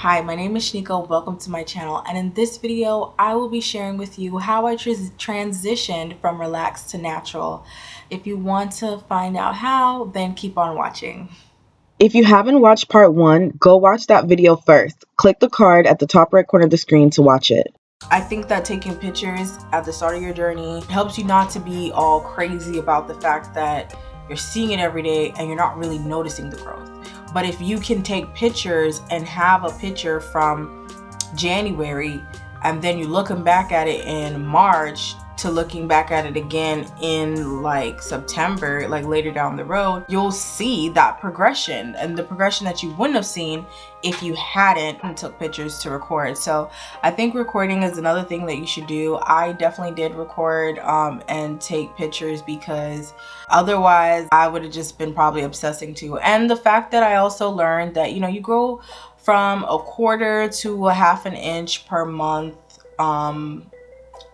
Hi, my name is Shanika. Welcome to my channel, and in this video I will be sharing with you how I transitioned from relaxed to natural. If you want to find out how, then keep on watching. If you haven't watched part 1, go watch that video first. Click the card at the top right corner of the screen to watch it. I think that taking pictures at the start of your journey helps you not to be all crazy about the fact that you're seeing it every day and you're not really noticing the growth. But if you can take pictures and have a picture from January and then you're looking back at it in March to looking back at it again in like September, like later down the road, you'll see that progression, and the progression that you wouldn't have seen if you hadn't took pictures to record. So I think recording is another thing that you should do. I definitely did record and take pictures, because otherwise I would have just been probably obsessing too. And the fact that I also learned that, you know, you grow from a quarter to a half an inch per month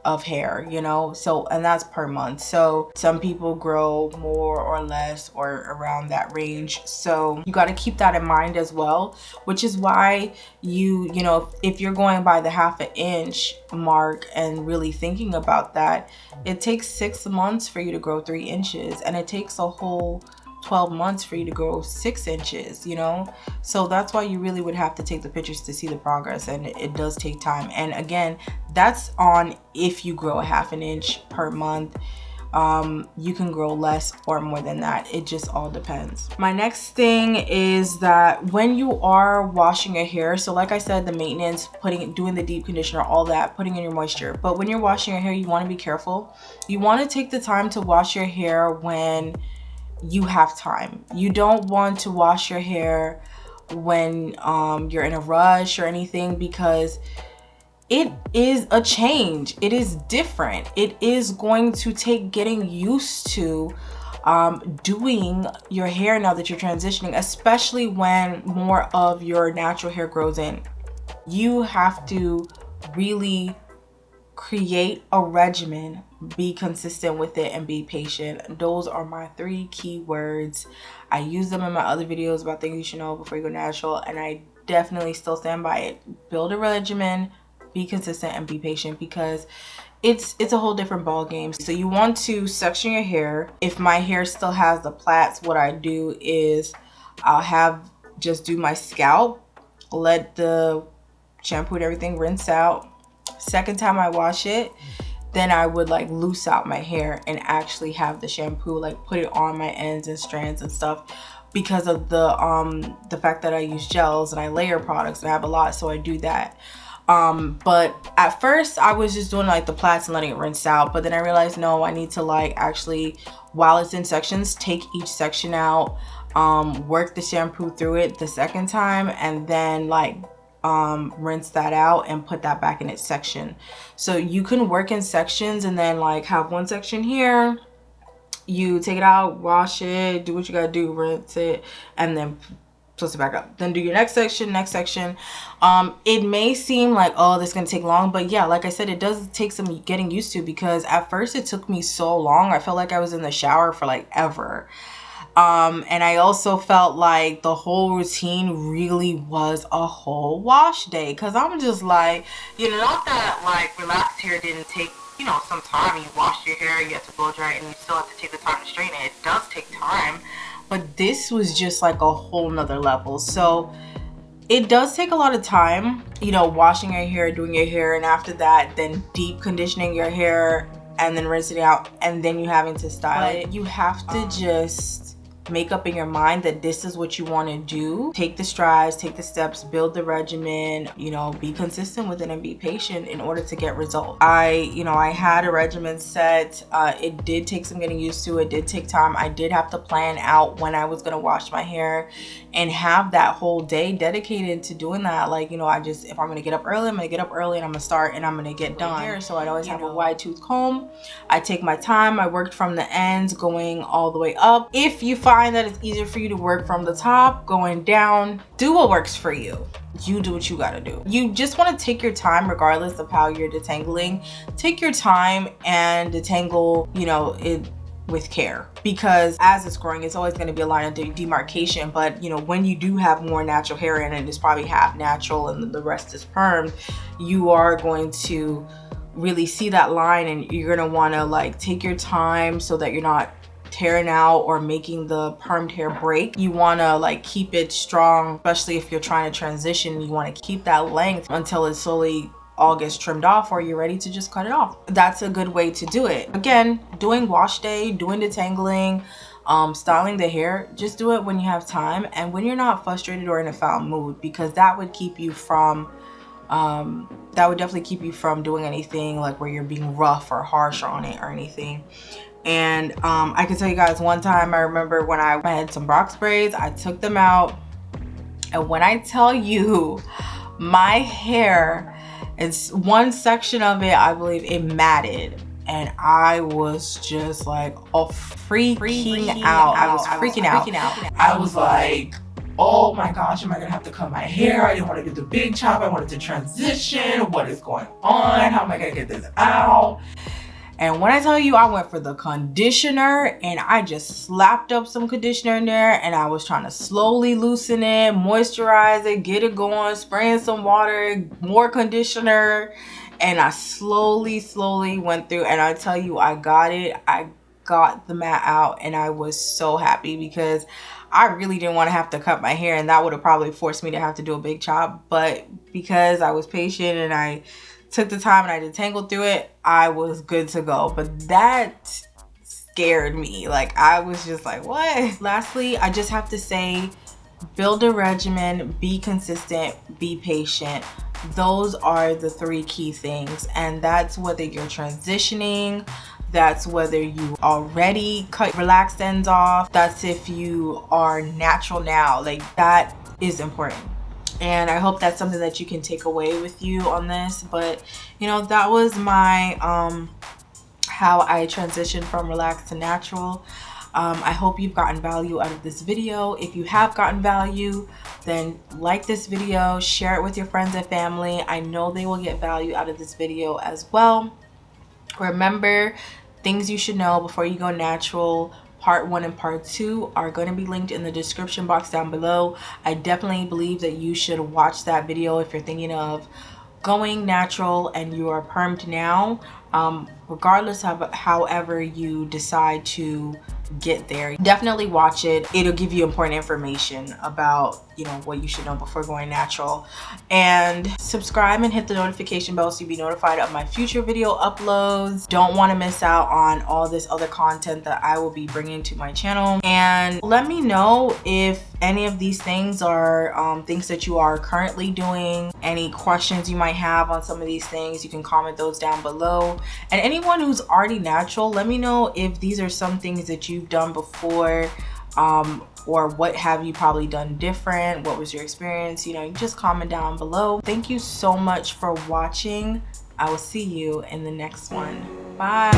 of hair, you know, so, and that's per month. So some people grow more or less or around that range, so you got to keep that in mind as well, which is why you know, if you're going by the half an inch mark and really thinking about that, it takes 6 months for you to grow 3 inches, and it takes a whole 12 months for you to grow 6 inches, you know. So that's why you really would have to take the pictures to see the progress, and it does take time. And again, that's on if you grow a half an inch per month. You can grow less or more than that. It just all depends. My next thing is that when you are washing your hair, so like I said, the maintenance, doing the deep conditioner, all that, putting in your moisture, but when you're washing your hair, you want to be careful. You want to take the time to wash your hair when you have time. You don't want to wash your hair when you're in a rush or anything, because it is a change. It is different. It is going to take getting used to doing your hair now that you're transitioning, especially when more of your natural hair grows in. You have to really create a regimen, be consistent with it, and be patient. Those are my 3 key words. I use them in my other videos about things you should know before you go natural, and I definitely still stand by it. Build a regimen, be consistent, and be patient, because it's a whole different ball game. So you want to section your hair. If my hair still has the plaits, what I do is I'll just do my scalp, let the shampoo and everything rinse out. Second time I wash it, then I would like loose out my hair and actually have the shampoo like put it on my ends and strands and stuff, because of the fact that I use gels and I layer products and I have a lot, so I do that. But at first I was just doing like the plaits and letting it rinse out, but then I realized, no, I need to like actually, while it's in sections, take each section out, work the shampoo through it the second time, and then like rinse that out and put that back in its section. So you can work in sections and then like have one section here, you take it out, wash it, do what you gotta do, rinse it, and then twist it back up. Then do your next section. It may seem like, oh, this is gonna take long, but yeah, like I said, it does take some getting used to, because at first it took me so long. I felt like I was in the shower for like ever. And I also felt like the whole routine really was a whole wash day, because I'm just like, you know, not that like relaxed hair didn't take, you know, some time. You wash your hair, you have to blow dry it, and you still have to take the time to straighten it. It does take time, but this was just like a whole nother level. So it does take a lot of time, you know, washing your hair, doing your hair, and after that then deep conditioning your hair and then rinsing it out, and then you having to style it. You have to just make up in your mind that this is what you want to do. Take the strides, take the steps, build the regimen, you know, be consistent with it and be patient in order to get results. I had a regimen set. It did take some getting used to. It did take time. I did have to plan out when I was going to wash my hair and have that whole day dedicated to doing that. Like, you know, if I'm going to get up early, I'm going to get up early and I'm going to start and I'm going to get done here. So I'd always have a wide tooth comb. I take my time. I worked from the ends going all the way up. If you find that it's easier for you to work from the top going down, do what works for you. You do what you gotta do. You just want to take your time, regardless of how you're detangling. Take your time and detangle, you know, with care, because as it's growing, it's always going to be a line of demarcation. But you know, when you do have more natural hair in it, it's probably half natural and the rest is permed, you are going to really see that line, and you're going to want to like take your time so that you're not tearing out or making the permed hair break. You want to like keep it strong, especially if you're trying to transition. You want to keep that length until it slowly all gets trimmed off, or you're ready to just cut it off. That's a good way to do it. Again, doing wash day, doing detangling, styling the hair, just do it when you have time and when you're not frustrated or in a foul mood, because that would keep you from that would definitely keep you from doing anything like where you're being rough or harsh on it or anything. And I can tell you guys, one time I remember when I had some Brock's braids, I took them out, and when I tell you, my hair, it's one section of it, I believe it matted, and I was just like freaking out. I was freaking out. I was like, oh my gosh, am I gonna have to cut my hair? I didn't want to do the big chop. I wanted to transition. What is going on? How am I gonna get this out? And when I tell you, I went for the conditioner, and I just slapped up some conditioner in there, and I was trying to slowly loosen it, moisturize it, get it going, spraying some water, more conditioner, and I slowly went through, and I tell you, I got it. I got the mat out, and I was so happy because I really didn't want to have to cut my hair, and that would have probably forced me to have to do a big chop. But because I was patient and I took the time and I detangled through it, I was good to go. But that scared me. Like, I was just like, what? Lastly, I just have to say, build a regimen, be consistent, be patient. Those are the 3 key things, and that's whether you're transitioning, that's whether you already cut relaxed ends off, that's if you are natural now. Like, that is important. And I hope that's something that you can take away with you on this. But you know, that was my how I transitioned from relaxed to natural. I hope you've gotten value out of this video. If you have gotten value, then like this video, share it with your friends and family. I know they will get value out of this video as well. Remember, things you should know before you go natural. Part 1 and part 2 are going to be linked in the description box down below. I definitely believe that you should watch that video if you're thinking of going natural and you are permed now. Regardless of however you decide to get there, definitely watch it. It'll give you important information about, you know, what you should know before going natural. And subscribe and hit the notification bell so you'll be notified of my future video uploads. Don't want to miss out on all this other content that I will be bringing to my channel. And let me know if any of these things are things that you are currently doing. Any questions you might have on some of these things, you can comment those down below. And anyone who's already natural, let me know if these are some things that you've done before, or what have you probably done different. What was your experience? You know, you just comment down below. Thank you so much for watching. I will see you in the next one. Bye.